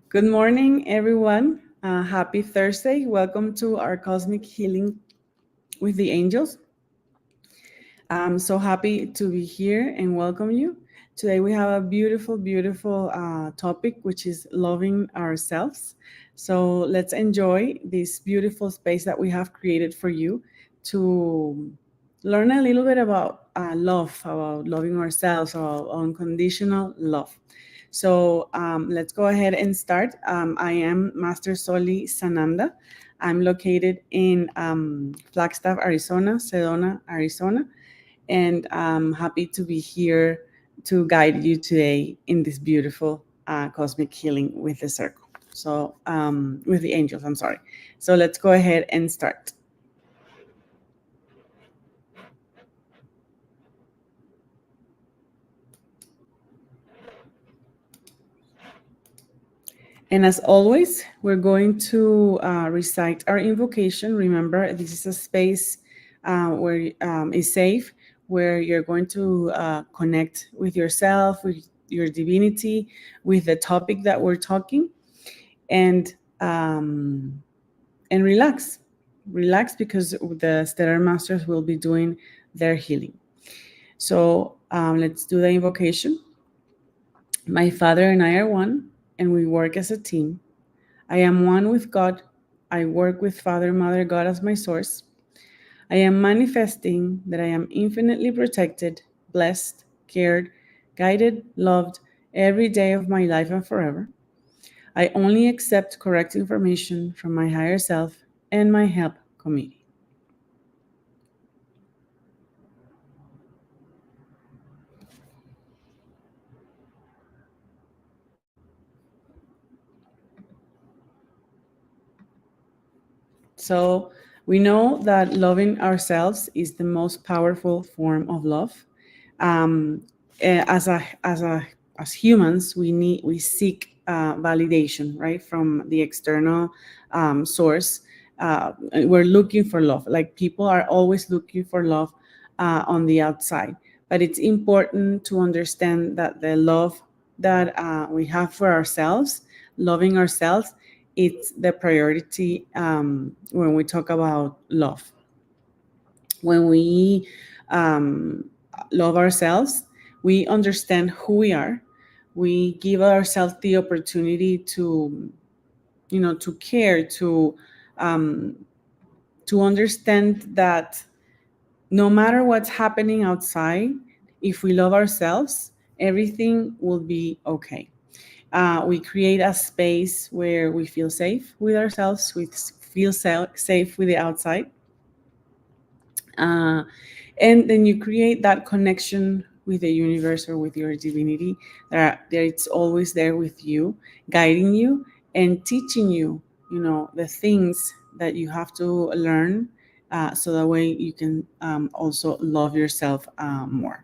Good morning, everyone. Happy Thursday. Welcome to our Cosmic Healing with the Angels. I'm so happy to be here and welcome you. Today we have a beautiful topic, which is loving ourselves. So let's enjoy this beautiful space that we have created for you to learn a little bit about love, about loving ourselves, about unconditional love. So let's go ahead and start. I am Master Soli Sananda. I'm located in Flagstaff, Arizona, Sedona, Arizona, and I'm happy to be here to guide you today in this beautiful cosmic healing with the circle. So, with the angels, I'm sorry. So, let's go ahead and start. And as always, we're going to recite our invocation. Remember, this is a space where is safe, where you're going to connect with yourself, with your divinity, with the topic that we're talking, and um, and relax. Relax because the stellar masters will be doing their healing. So let's do the invocation. My Father and I are one, and we work as a team. I am one with God. I work with Father, Mother, God as my source. I am manifesting that I am infinitely protected, blessed, cared, guided, loved every day of my life and forever. I only accept correct information from my higher self and my help committee. So we know that loving ourselves is the most powerful form of love. Um, as humans, we seek validation, right, from the external source. We're looking for love. Like people are always looking for love on the outside, but it's important to understand that the love that we have for ourselves, loving ourselves, it's the priority when we talk about love. When we um, love ourselves, we understand who we are. We give ourselves the opportunity to, to care, um, to understand that no matter what's happening outside, if we love ourselves, everything will be okay. We create a space where we feel safe with ourselves, we feel safe with the outside. Uh, and then you create that connection with the universe or with your divinity that it's always there with you, guiding you and teaching you, the things that you have to learn so that way you can also love yourself more.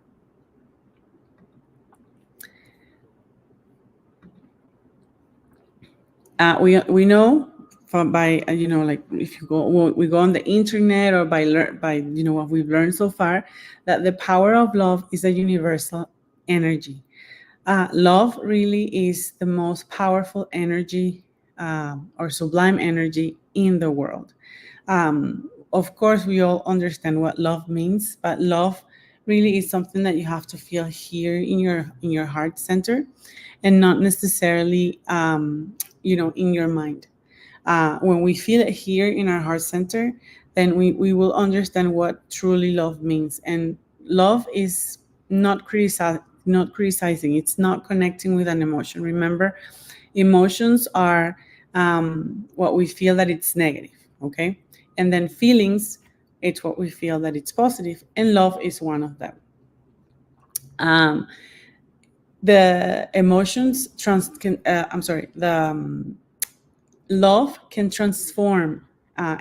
We know from by like if you go we go on the internet or by what we've learned so far, that the power of love is a universal energy. Love really is the most powerful energy or sublime energy in the world. Of course, we all understand what love means, but love really is something that you have to feel here in your heart center, and not necessarily in your mind. When we feel it here in our heart center, then we will understand what truly love means. And love is not criticizing. It's not connecting with an emotion. Remember, emotions are what we feel that it's negative, okay? And then feelings, it's what we feel that it's positive, and love is one of them. Um, the emotions I'm sorry, the love can transform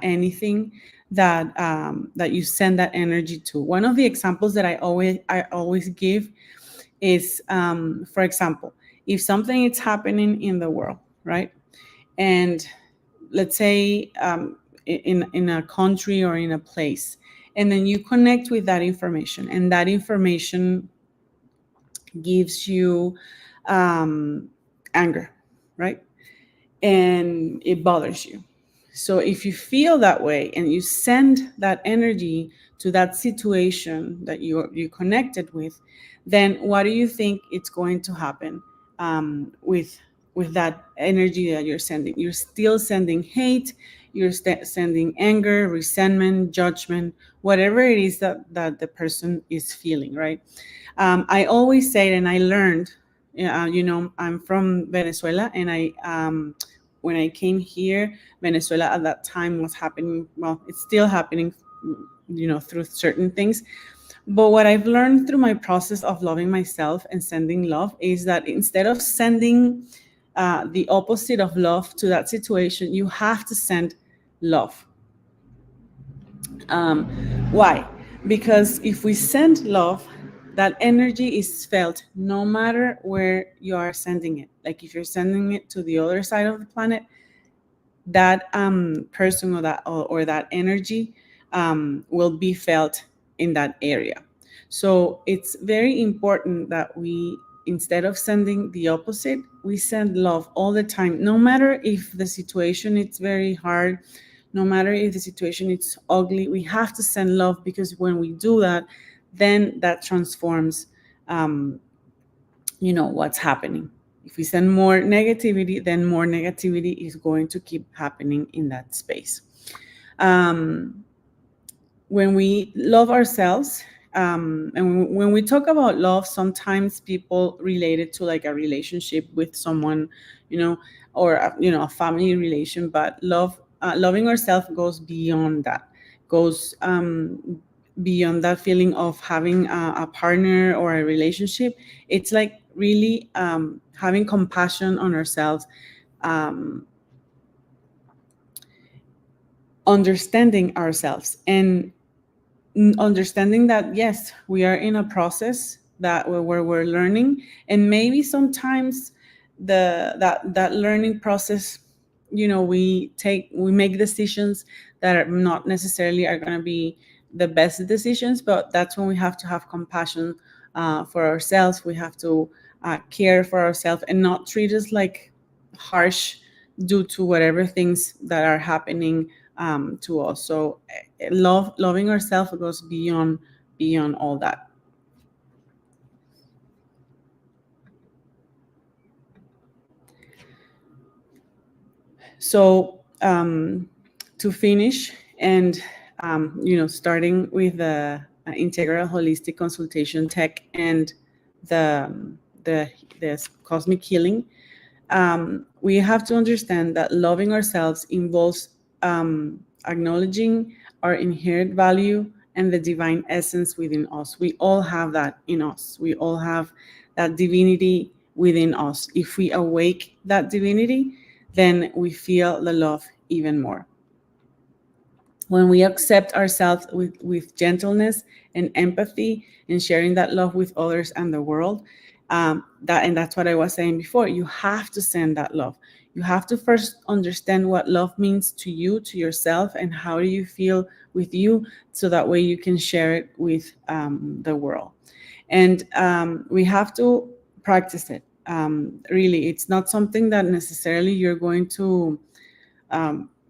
anything that you send that energy to. One of the examples that I always give is, for example, if something is happening in the world, right? And let's say in a country or in a place, and then you connect with that information, and that information gives you anger, right? and it bothers you. So if you feel that way and you send that energy to that situation that you connected with, then what do you think it's going to happen with that energy that you're sending? You're still sending hate, you're sending anger, resentment, judgment, whatever it is that the person is feeling, right? I always say, and I learned, I'm from Venezuela, and when I came here, Venezuela at that time was happening. Well, it's still happening, through certain things. But what I've learned through my process of loving myself and sending love is that instead of sending the opposite of love to that situation, you have to send love. Why? Because if we send love, that energy is felt no matter where you are sending it. Like if you're sending it to the other side of the planet, that person or that energy will be felt in that area. So it's very important that we, instead of sending the opposite, we send love all the time, no matter if the situation is very hard, no matter if the situation is ugly. We have to send love, because when we do that, then that transforms what's happening. If we send more negativity, then more negativity is going to keep happening in that space. When we love ourselves, and when we talk about love, sometimes people relate it to like a relationship with someone, or a family relation. But loving ourselves goes beyond that. Goes beyond that feeling of having a partner or a relationship. It's like really having compassion on ourselves, understanding ourselves, and understanding that yes, we are in a process where we're learning, and maybe sometimes that learning process, we make decisions that are not necessarily are going to be the best decisions. But that's when we have to have compassion for ourselves. We have to care for ourselves and not treat us like harsh due to whatever things that are happening to us. So loving ourselves goes beyond all that. So to finish, and starting with the integral holistic consultation tech and the cosmic healing, we have to understand that loving ourselves involves acknowledging our inherent value and the divine essence within us. We all have that in us. We all have that divinity within us. If we awake that divinity, then we feel the love even more. When we accept ourselves with gentleness and empathy, and sharing that love with others and the world, that's what I was saying before. You have to send that love. You have to first understand what love means to you, to yourself, and how do you feel with you, so that way you can share it with the world. And we have to practice it. Really, it's not something that necessarily you're going to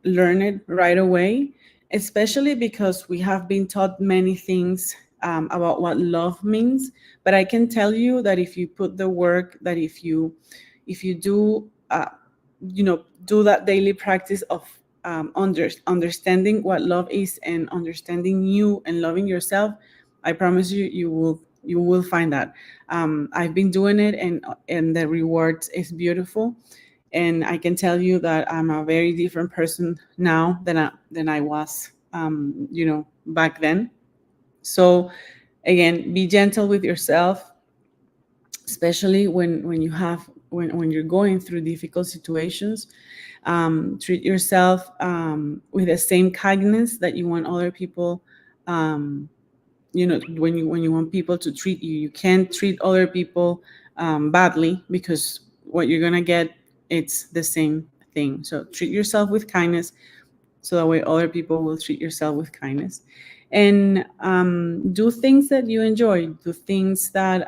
learn it right away, especially because we have been taught many things about what love means. But I can tell you that if you put the work, that if you do do that daily practice of understanding what love is, and understanding you and loving yourself, I promise you, you will find that. I've been doing it, and the rewards is beautiful. And I can tell you that I'm a very different person now than I was, back then. So again, be gentle with yourself, especially when you're going through difficult situations. Treat yourself with the same kindness that you want other people. When you want people to treat you, you can't treat other people badly, because what you're gonna get, it's the same thing. So treat yourself with kindness, so that way other people will treat yourself with kindness. And do things that you enjoy. Do things that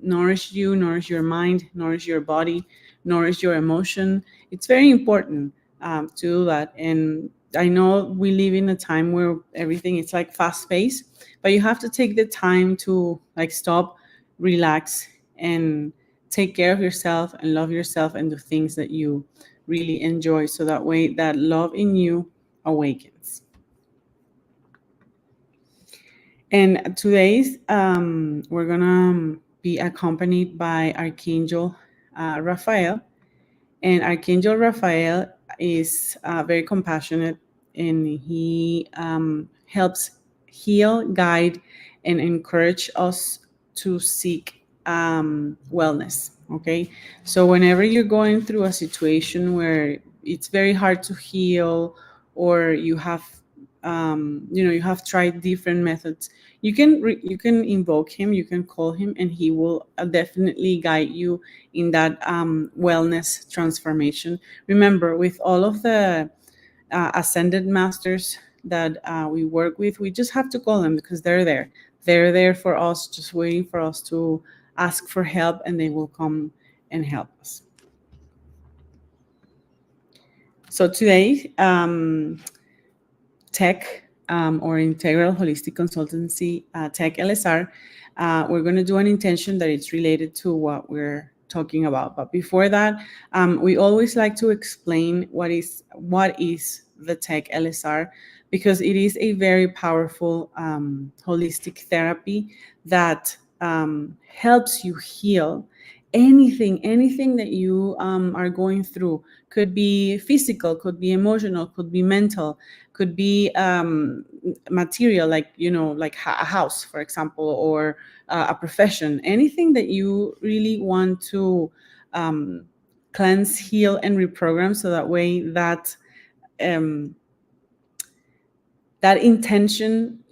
nourish you, nourish your mind, nourish your body. nourish your emotion. It's very important to do that. And I know we live in a time where everything is like fast paced, but you have to take the time to like stop, relax, and take care of yourself and love yourself and do things that you really enjoy, so that way that love in you awakens. And today's we're gonna be accompanied by Archangel Raphael. And Archangel Raphael is very compassionate, and he helps heal, guide, and encourage us to seek wellness. Okay, so whenever you're going through a situation where it's very hard to heal, or you have you have tried different methods, you can invoke him, you can call him, and he will definitely guide you in that wellness transformation. Remember, with all of the ascended masters that we work with, we just have to call them because they're there. They're there for us, just waiting for us to ask for help, and they will come and help us. So today, TEC or Integral Holistic Consultancy, TEC-LSR, we're going to do an intention that it's related to what we're talking about. But before that, we always like to explain what is the TEC-LSR, because it is a very powerful holistic therapy that helps you heal anything that you are going through. Could be physical, could be emotional, could be mental, could be material, like like a house, for example, or a profession. Anything that you really want to cleanse, heal, and reprogram, so that way that that intention,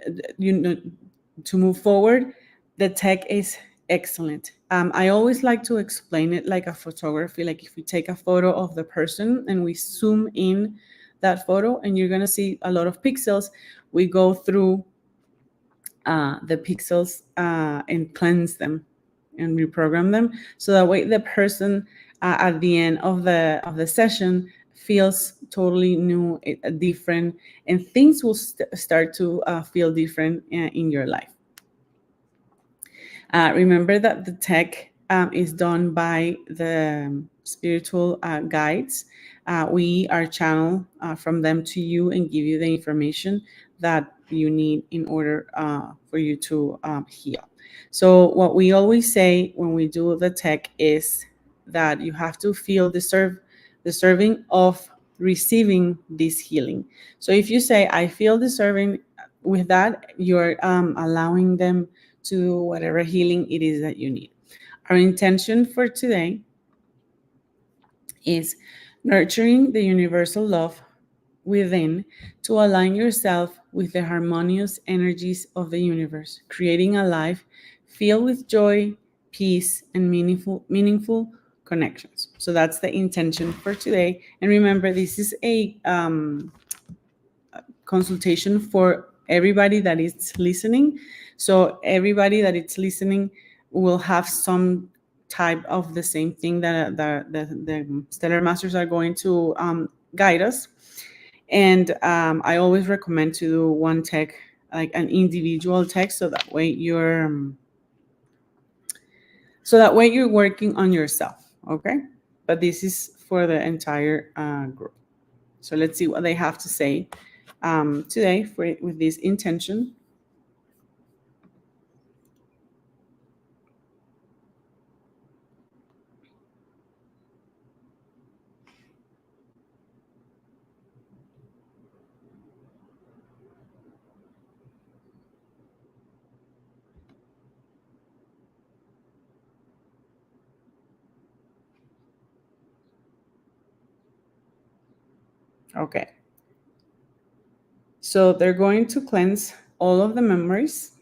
to move forward, the tech is excellent. I always like to explain it like a photography. Like if we take a photo of the person and we zoom in that photo, and you're gonna see a lot of pixels, we go through the pixels and cleanse them and reprogram them, so that way the person at the end of the session feels totally new, different, and things will start to feel different in your life. Remember that the tech is done by the spiritual guides. We are channeled from them to you and give you the information that you need in order for you to heal. So what we always say when we do the tech is that you have to feel deserving of receiving this healing. So if you say, I feel deserving, with that, you're allowing them to do whatever healing it is that you need. Our intention for today is nurturing the universal love within to align yourself with the harmonious energies of the universe, creating a life filled with joy, peace, and meaningful connections. So that's the intention for today. And remember, this is a consultation for everybody that is listening. So everybody that is listening will have some type of the same thing that the stellar masters are going to guide us. And I always recommend to do one tech, like an individual tech, so that way you're working on yourself. Okay, but this is for the entire group. So let's see what they have to say today with this intention. Okay. So they're going to cleanse all of the memories,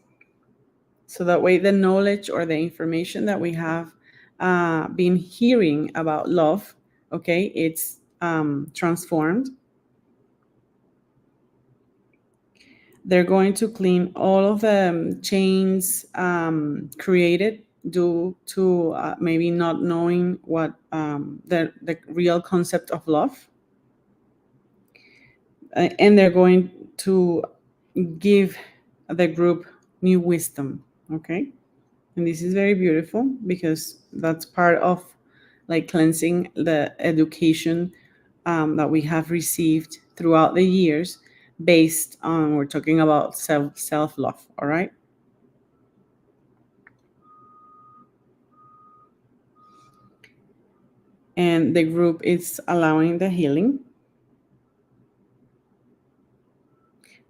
so that way the knowledge or the information that we have been hearing about love, okay, it's transformed. They're going to clean all of the chains created due to maybe not knowing what the real concept of love. And they're going to give the group new wisdom, okay? And this is very beautiful because that's part of like cleansing the education that we have received throughout the years based on, we're talking about self-love, all right? And the group is allowing the healing.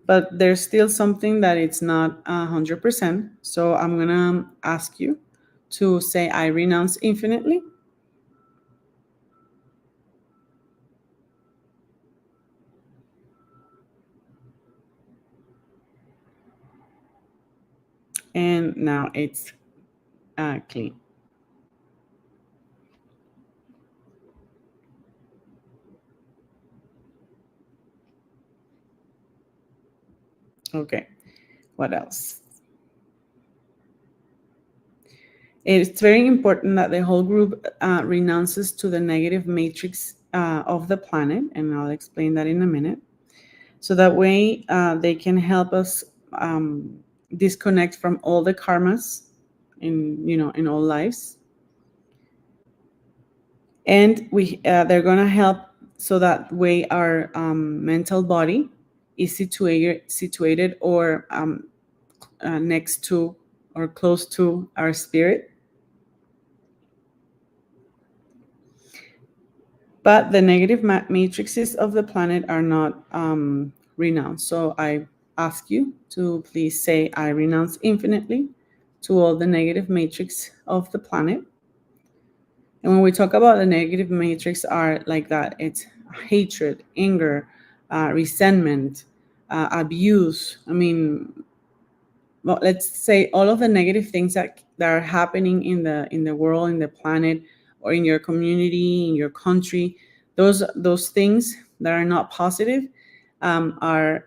But there's still something that it's not 100%. So I'm going to ask you to say, I renounce infinitely. And now it's clean. Okay, what else? It's very important that the whole group renounces to the negative matrix of the planet, and I'll explain that in a minute. So that way they can help us disconnect from all the karmas in all lives. And they're going to help so that way our mental body is situated or next to or close to our spirit. But the negative matrices of the planet are not renounced. So I ask you to please say, I renounce infinitely to all the negative matrix of the planet. And when we talk about the negative matrix are like that, it's hatred, anger, resentment, abuse. I mean, well, let's say all of the negative things that are happening in the world, in the planet, or in your community, in your country. Those things that are not positive are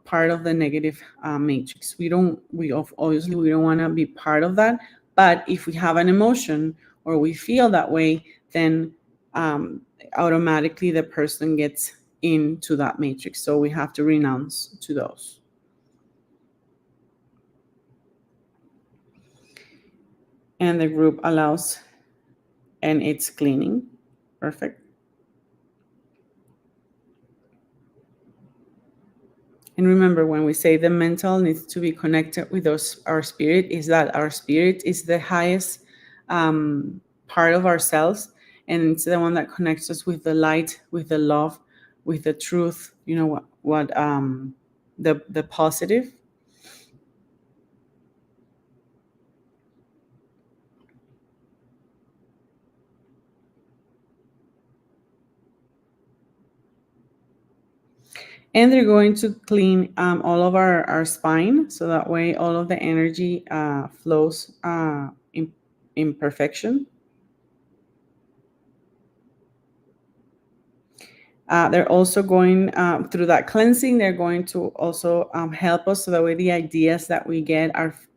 part of the negative matrix. Obviously we don't want to be part of that. But if we have an emotion or we feel that way, then automatically the person gets into that matrix. So we have to renounce to those. And the group allows, and it's cleaning. Perfect. And remember, when we say the mental needs to be connected with our spirit, is that our spirit is the highest part of ourselves, and it's the one that connects us with the light, with the love, with the truth. You know what the positive. And they're going to clean all of our spine, so that way all of the energy flows in perfection. They're also going through that cleansing. They're going to also help us so that way the ideas that we get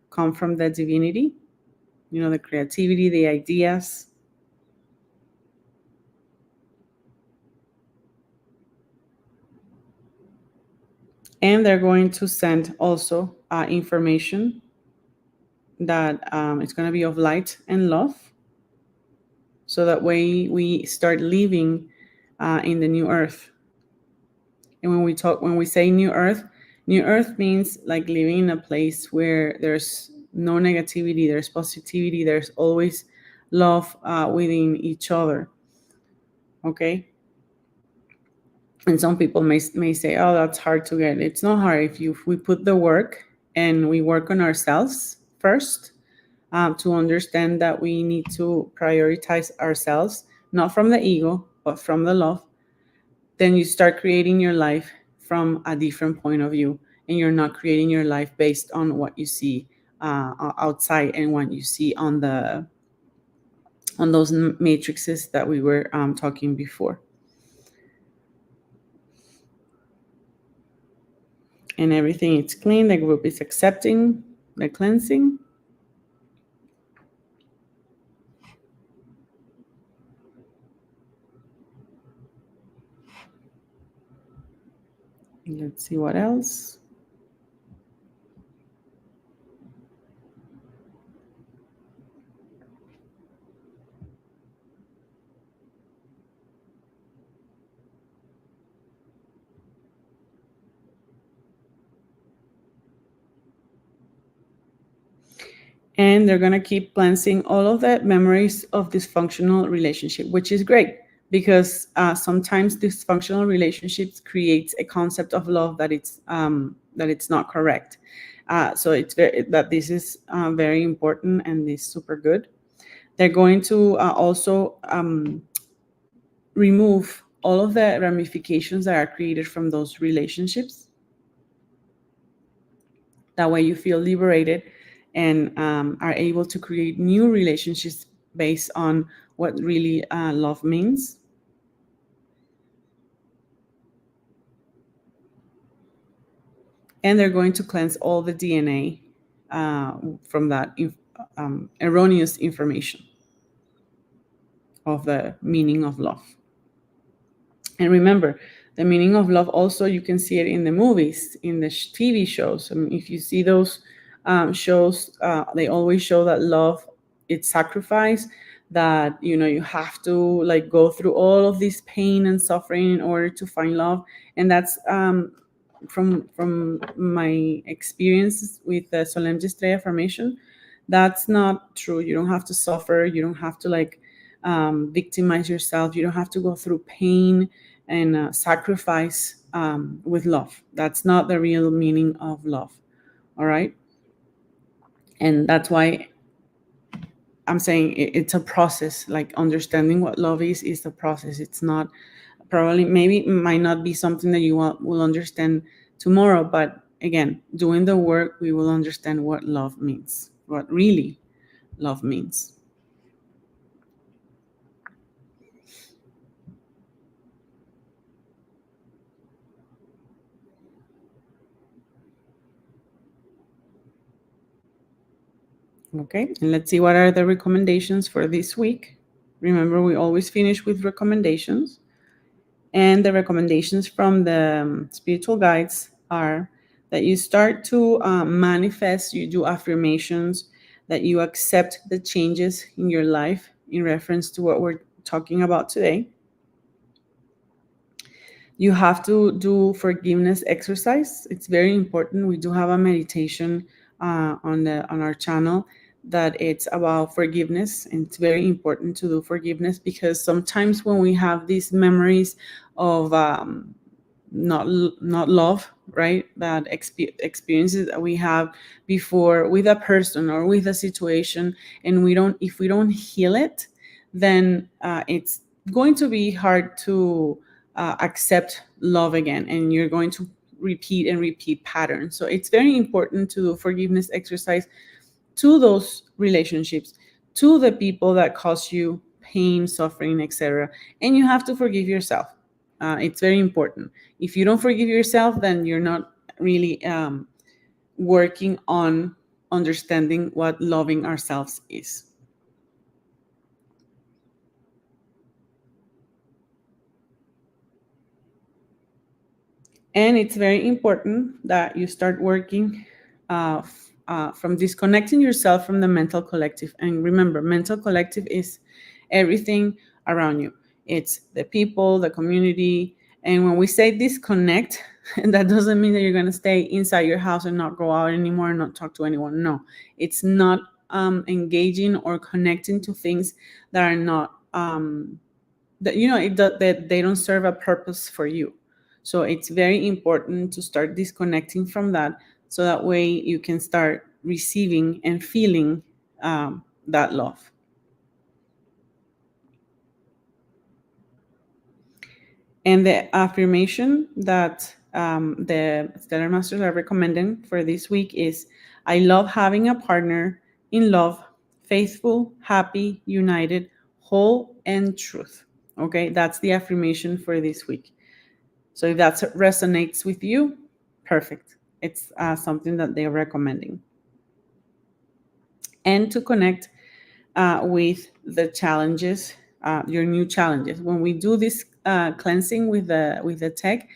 come from the divinity, the creativity, the ideas. And they're going to send also information that it's going to be of light and love, so that way we start living in the new earth. And when we say new earth means like living in a place where there's no negativity, there's positivity, there's always love within each other. Okay. And some people may say, oh, that's hard to get. It's not hard if we put the work and we work on ourselves first, to understand that we need to prioritize ourselves, not from the ego, but from the love. Then you start creating your life from a different point of view, and you're not creating your life based on what you see outside and what you see on those matrices that we were talking before. And everything is clean. The group is accepting the cleansing. Let's see what else. And they're going to keep cleansing all of the memories of dysfunctional relationship, which is great because sometimes dysfunctional relationships creates a concept of love that it's not correct. So it's that this is very important and is super good. They're going to also remove all of the ramifications that are created from those relationships. That way you feel liberated and are able to create new relationships based on what really love means. And they're going to cleanse all the DNA from that erroneous information of the meaning of love. And remember, the meaning of love also, you can see it in the movies, in the TV shows. I mean, if you see those shows, they always show that love, it's sacrifice, that, you know, you have to like go through all of this pain and suffering in order to find love. And that's from my experience with the Solemn Estrella formation, that's not true. You don't have to suffer. You don't have to like victimize yourself. You don't have to go through pain and sacrifice with love. That's not the real meaning of love. All right. And that's why I'm saying it's a process. Like understanding what love is a process. It's not probably, maybe it might not be something that you will understand tomorrow, but again, doing the work, we will understand what love means, what really love means. Okay, and let's see what are the recommendations for this week. Remember, we always finish with recommendations. And the recommendations from the spiritual guides are that you start to manifest, you do affirmations, that you accept the changes in your life in reference to what we're talking about today. You have to do forgiveness exercise. It's very important. We do have a meditation on our channel that it's about forgiveness, and it's very important to do forgiveness because sometimes when we have these memories of not love, right, that experiences that we have before with a person or with a situation, and if we don't heal it, then it's going to be hard to accept love again, and you're going to repeat and repeat patterns. So it's very important to do forgiveness exercise to those relationships, to the people that cause you pain, suffering, etc. And you have to forgive yourself. It's very important. If you don't forgive yourself, then you're not really working on understanding what loving ourselves is. And it's very important that you start working from disconnecting yourself from the mental collective. And remember, mental collective is everything around you. It's the people, the community. And when we say disconnect, that doesn't mean that you're going to stay inside your house and not go out anymore and not talk to anyone. No, it's not engaging or connecting to things that are not, that, you know, that they don't serve a purpose for you. So it's very important to start disconnecting from that, so that way you can start receiving and feeling that love. And the affirmation that the Stellar Masters are recommending for this week is, I love having a partner in love, faithful, happy, united, whole, and truth. Okay, that's the affirmation for this week. So if that resonates with you, perfect. It's something that they're recommending. And to connect with the challenges, your new challenges. When we do this cleansing with the tech,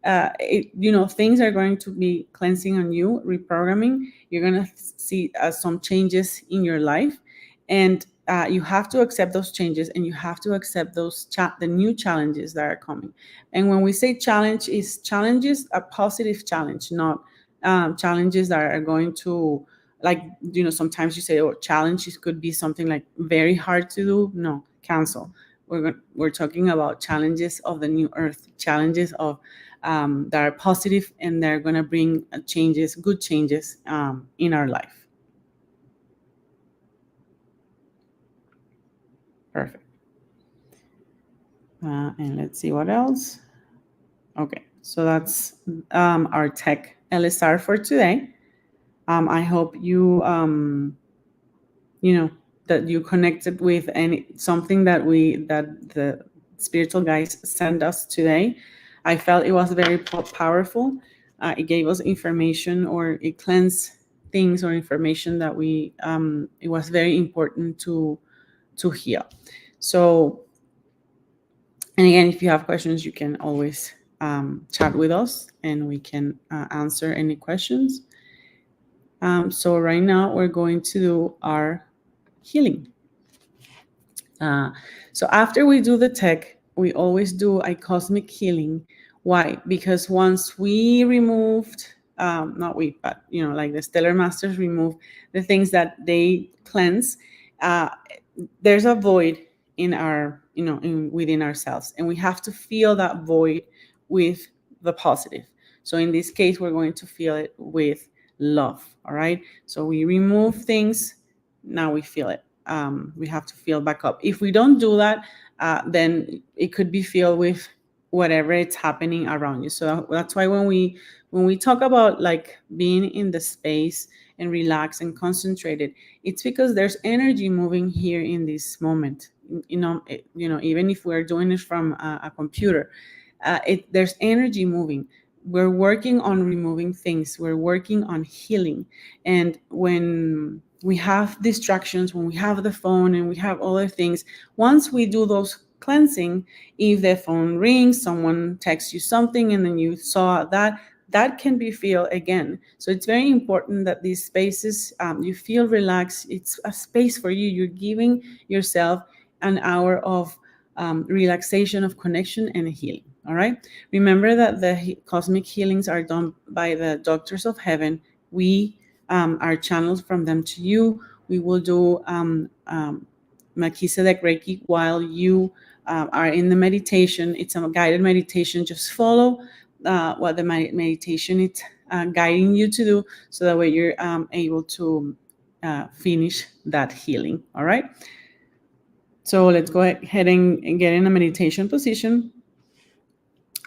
things are going to be cleansing on you, reprogramming. You're going to see some changes in your life, and you have to accept those changes, and you have to accept the new challenges that are coming. And when we say challenges, a positive challenge, not challenges that are going to, like, sometimes you say, oh, challenges could be something like very hard to do. No, cancel. We're talking about challenges of the new earth, challenges of that are positive, and they're going to bring changes, good changes in our life. Perfect. And let's see what else. Okay, so that's our tech LSR for today. I hope you that you connected with something that the spiritual guides sent us today. I felt it was very powerful. It gave us information, or it cleansed things or information that it was very important to heal. So, and again, if you have questions, you can always chat with us, and we can answer any questions. So right now we're going to do our healing. So after we do the tech, we always do a cosmic healing. Why? Because once we removed, not we, but like the stellar masters remove the things that they cleanse, there's a void in our, within ourselves, and we have to fill that void with the positive. So in this case, we're going to fill it with love. All right. So we remove things. Now we feel it. We have to fill back up. If we don't do that, then it could be filled with whatever it's happening around you. So that's why when we talk about like being in the space and relax and concentrated, it's because there's energy moving here in this moment. Even if we're doing it from a computer, there's energy moving. We're working on removing things. We're working on healing. And when we have distractions, when we have the phone and we have other things, once we do those cleansing, if the phone rings, someone texts you something, and then you saw that can be filled again. So it's very important that these spaces, you feel relaxed. It's a space for you. You're giving yourself an hour of relaxation, of connection, and healing. All right. Remember that the cosmic healings are done by the doctors of heaven. We are channels from them to you. We will do Melchizedek Reiki while you are in the meditation. It's a guided meditation. Just follow what the meditation is guiding you to do, so that way you're able to finish that healing. All right. So let's go ahead and get in a meditation position.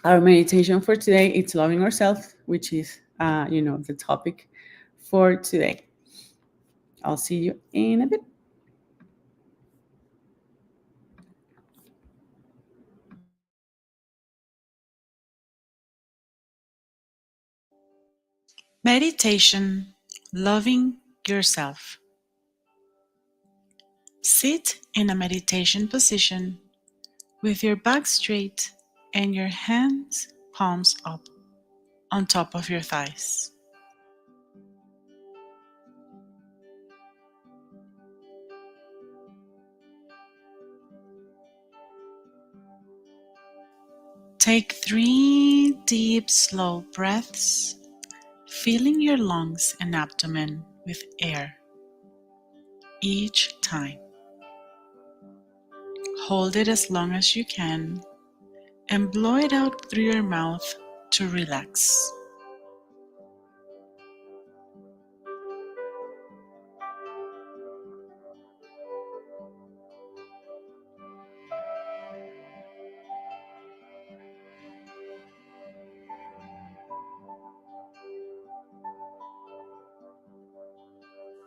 Our meditation for today, it's loving ourselves, which is, the topic for today. I'll see you in a bit. Meditation, loving yourself. Sit in a meditation position with your back straight and your hands palms up on top of your thighs. Take 3 deep, slow breaths, filling your lungs and abdomen with air each time. Hold it as long as you can and blow it out through your mouth to relax.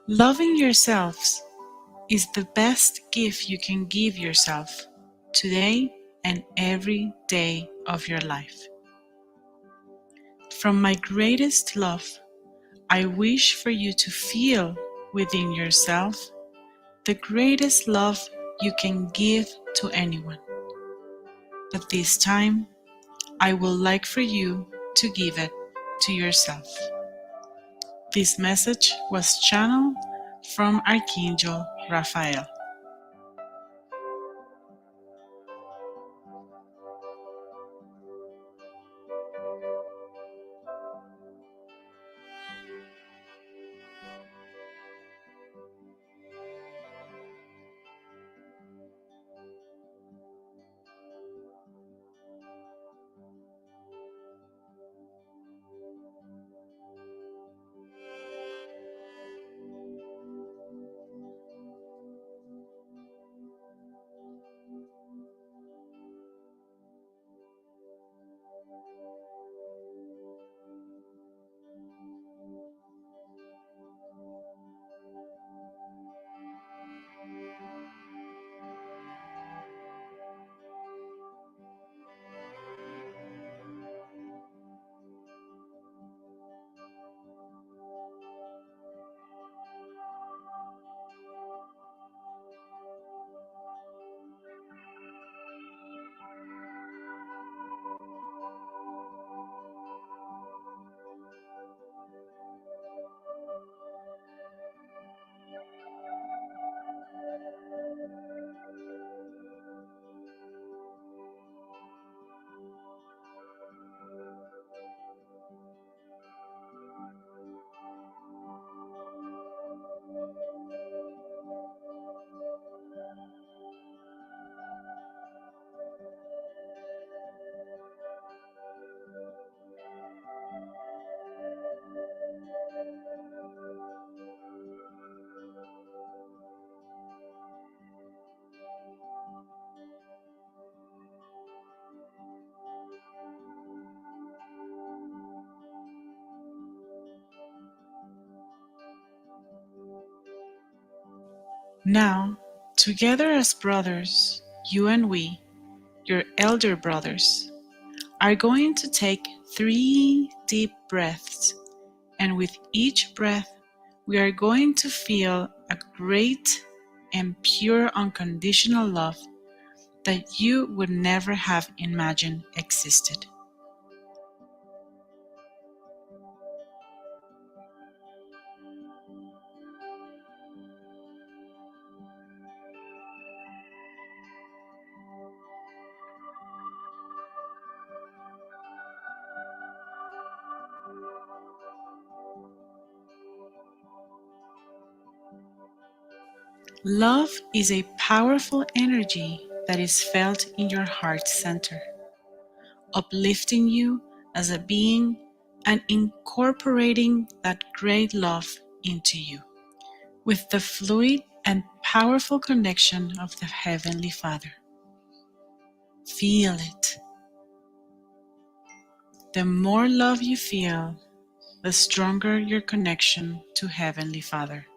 Loving yourselves is the best gift you can give yourself today and every day of your life. From my greatest love, I wish for you to feel within yourself the greatest love you can give to anyone. But this time, I would like for you to give it to yourself. This message was channeled from Archangel Raphael. Now, together as brothers, you and we, your elder brothers, are going to take 3 deep breaths, and with each breath, we are going to feel a great and pure unconditional love that you would never have imagined existed. Love is a powerful energy that is felt in your heart center, uplifting you as a being and incorporating that great love into you with the fluid and powerful connection of the Heavenly Father. Feel it. The more love you feel, the stronger your connection to Heavenly Father.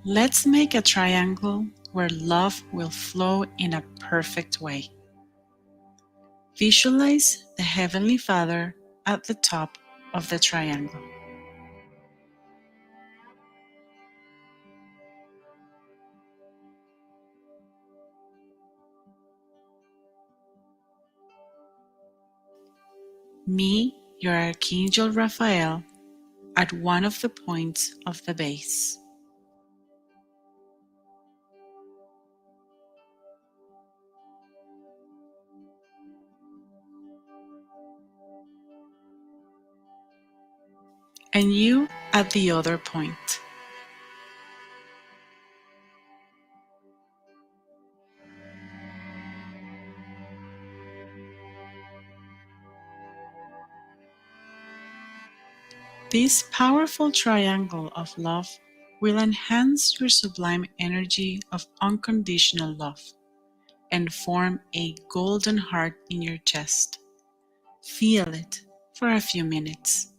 Let's make a triangle where love will flow in a perfect way. Visualize the Heavenly Father at the top of the triangle. Me, your Archangel Raphael, at one of the points of the base. and you at the other point. This powerful triangle of love will enhance your sublime energy of unconditional love and form a golden heart in your chest. Feel it for a few minutes.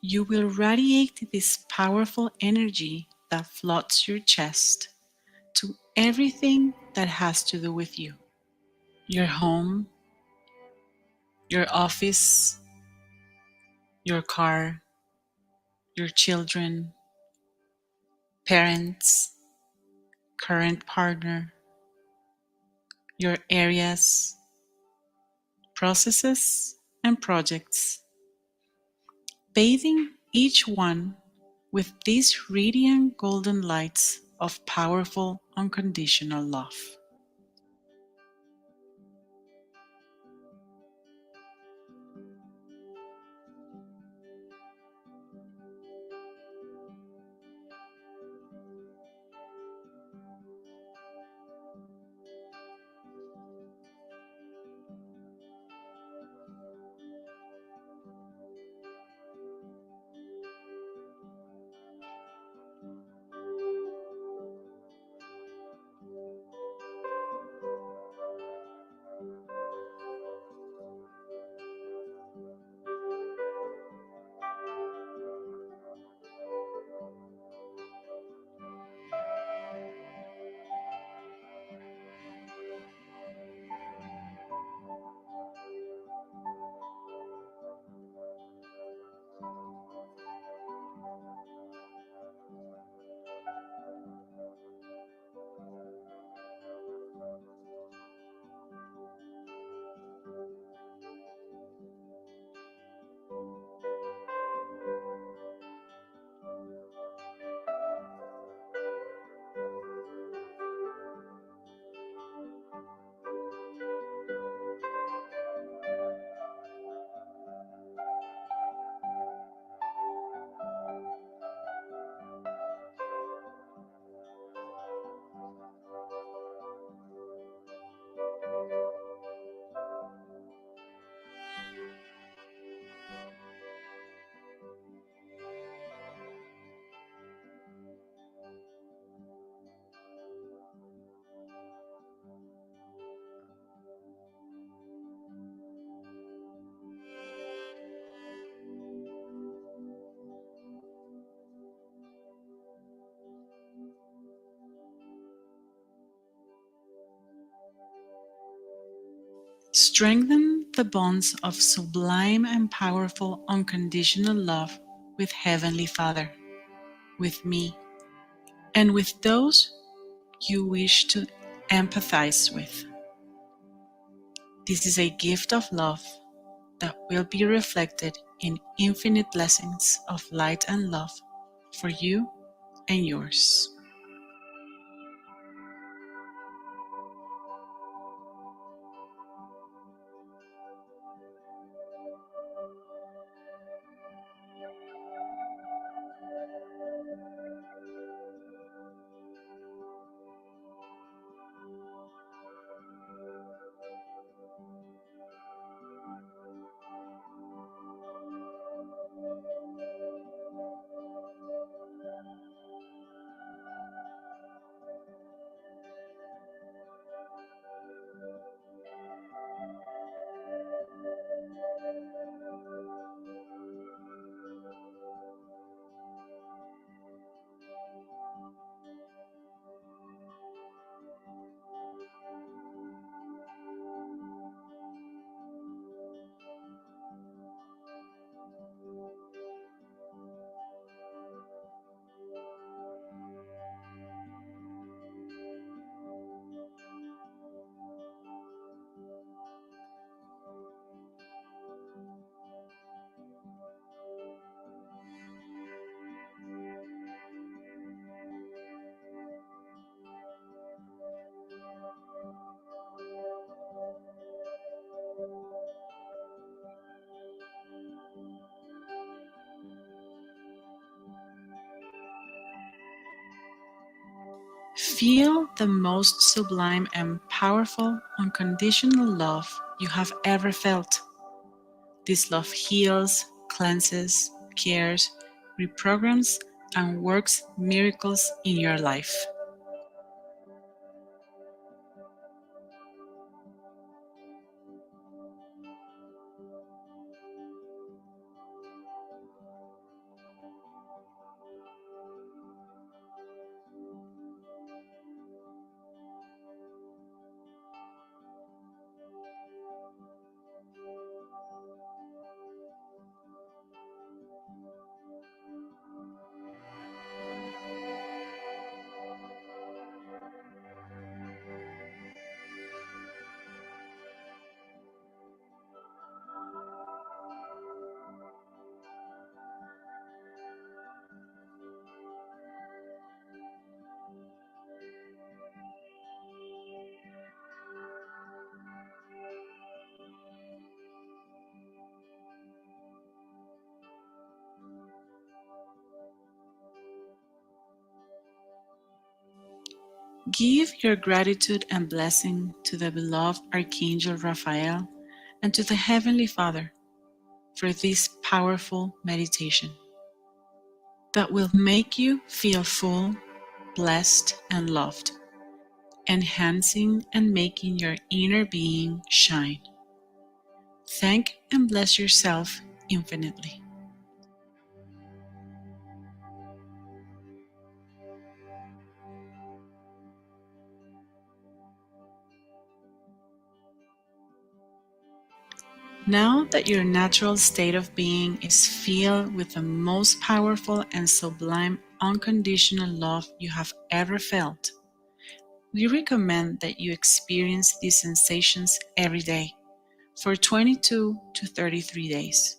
You will radiate this powerful energy that floods your chest to everything that has to do with you. Your home, your office, your car, your children, parents, current partner, your areas, processes, and projects, bathing each one with these radiant golden lights of powerful unconditional love. Strengthen the bonds of sublime and powerful unconditional love with Heavenly Father, with me, and with those you wish to empathize with. This is a gift of love that will be reflected in infinite blessings of light and love for you and yours. Feel the most sublime and powerful unconditional love you have ever felt. This love heals, cleanses, cares, reprograms, and works miracles in your life. Give your gratitude and blessing to the beloved Archangel Raphael and to the Heavenly Father for this powerful meditation that will make you feel full, blessed, and loved, enhancing and making your inner being shine. Thank and bless yourself infinitely. Now that your natural state of being is filled with the most powerful and sublime unconditional love you have ever felt, we recommend that you experience these sensations every day for 22 to 33 days.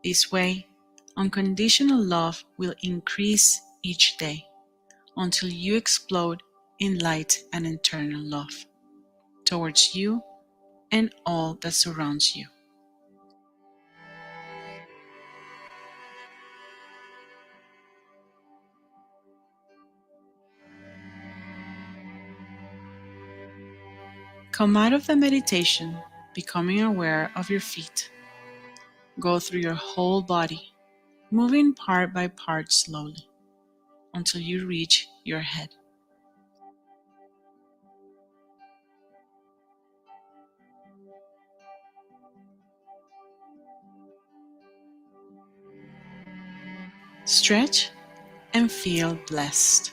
This way, unconditional love will increase each day until you explode in light and eternal love towards you and all that surrounds you. Come out of the meditation, becoming aware of your feet. Go through your whole body, moving part by part slowly until you reach your head. Stretch and feel blessed.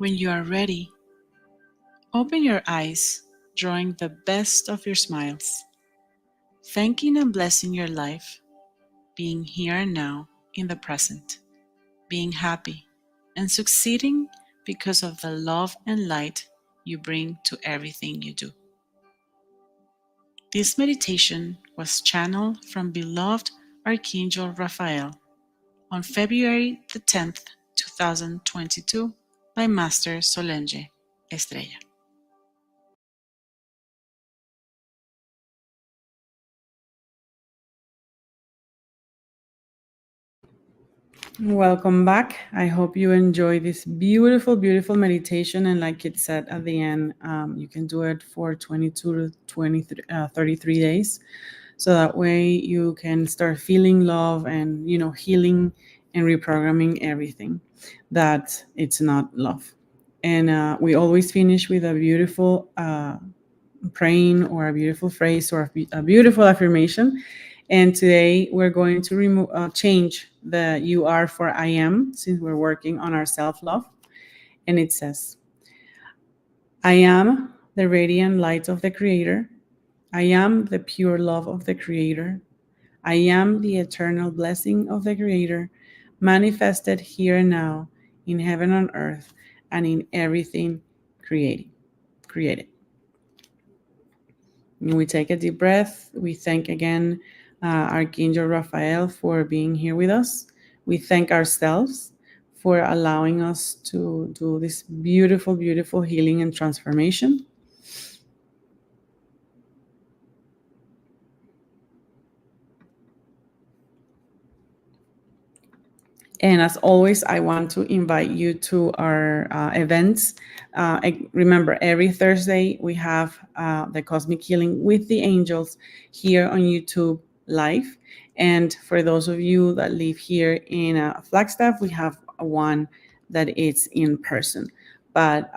When you are ready, open your eyes, drawing the best of your smiles, thanking and blessing your life, being here and now in the present, being happy and succeeding because of the love and light you bring to everything you do. This meditation was channeled from beloved Archangel Raphael on February the 10th, 2022 by Master Solange Estrella. Welcome back. I hope you enjoy this beautiful, beautiful meditation. And like it said at the end, you can do it for 22 to 33 days. So that way you can start feeling love and, healing and reprogramming everything that it's not love. And we always finish with a beautiful praying or a beautiful phrase or a beautiful affirmation. And today we're going to change the you are for I am, since we're working on our self-love. And it says, I am the radiant light of the Creator. I am the pure love of the Creator. I am the eternal blessing of the Creator, manifested here and now in heaven and earth and in everything created. And we take a deep breath. We thank again Archangel Raphael for being here with us. We thank ourselves for allowing us to do this beautiful, beautiful healing and transformation. And as always, I want to invite you to our events. Remember, every Thursday we have the Cosmic Healing with the Angels here on YouTube live. And for those of you that live here in Flagstaff, we have one that is in person. But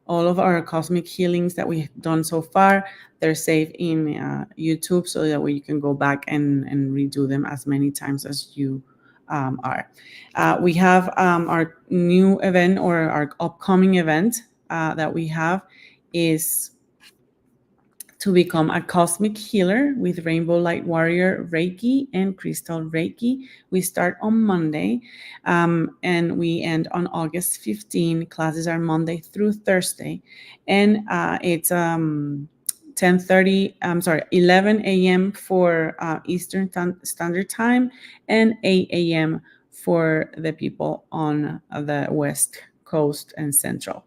all of our cosmic healings that we've done so far, they're saved in YouTube, so that way you can go back and redo them as many times as you are. We have our new event, or our upcoming event that we have, is to become a cosmic healer with Rainbow Light Warrior Reiki and Crystal Reiki. We start on Monday and we end on August 15. Classes are Monday through Thursday, and it's 11 a.m. for Eastern Standard Time and 8 a.m. for the people on the West Coast and Central.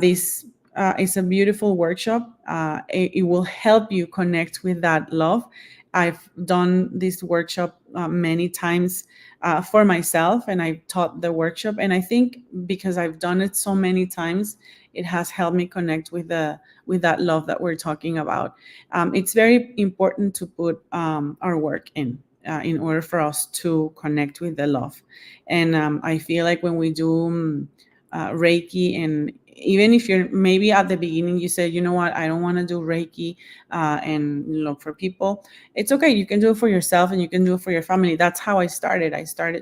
This it's a beautiful workshop. It will help you connect with that love. I've done this workshop many times for myself, and I've taught the workshop. And I think because I've done it so many times, it has helped me connect with that love that we're talking about. It's very important to put our work in order for us to connect with the love. And I feel like when we do Reiki, and even if you're maybe at the beginning you said, you know what, I don't want to do Reiki and look for people, it's okay. You can do it for yourself and you can do it for your family. That's how I started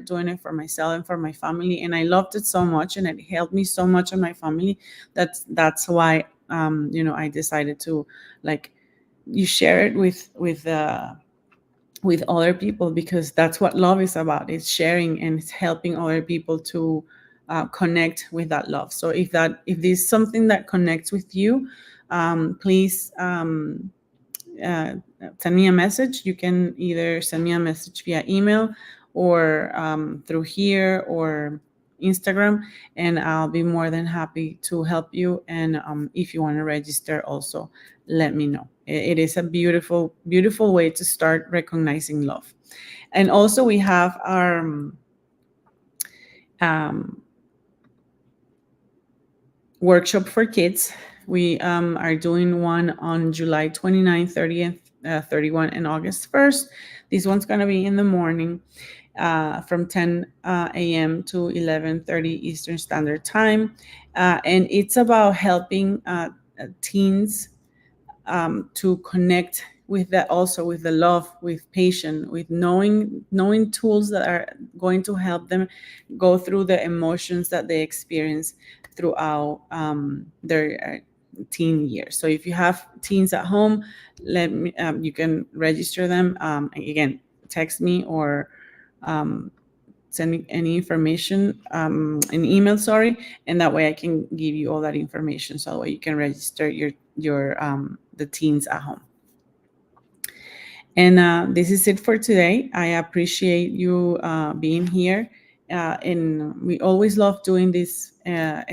doing it for myself and for my family, and I loved it so much, and it helped me so much in my family. That's why I decided to, like, you share it with other people, because that's what love is about. It's sharing and it's helping other people to connect with that love. So if this is something that connects with you, please send me a message. You can either send me a message via email or through here or Instagram, and I'll be more than happy to help you. And if you want to register also, let me know. It is a beautiful, beautiful way to start recognizing love. And also we have our workshop for kids. We are doing one on July 29th, 30th, 31, and August 1st. This one's going to be in the morning from 10 a.m. to 11:30 Eastern Standard Time. And it's about helping teens to connect with that, also with the love, with patience, with knowing tools that are going to help them go through the emotions that they experience throughout their teen years. So if you have teens at home, you can register them. Again, text me or send me any information, an email, sorry, and that way I can give you all that information, so that way you can register your the teens at home. And this is it for today. I appreciate you being here. And we always love doing these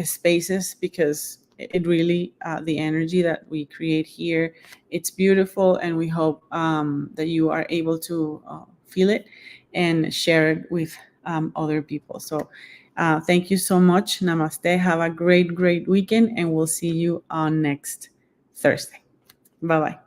spaces because it really, the energy that we create here, it's beautiful. And we hope that you are able to feel it and share it with other people. So thank you so much. Namaste. Have a great, great weekend. And we'll see you on next Thursday. Bye-bye.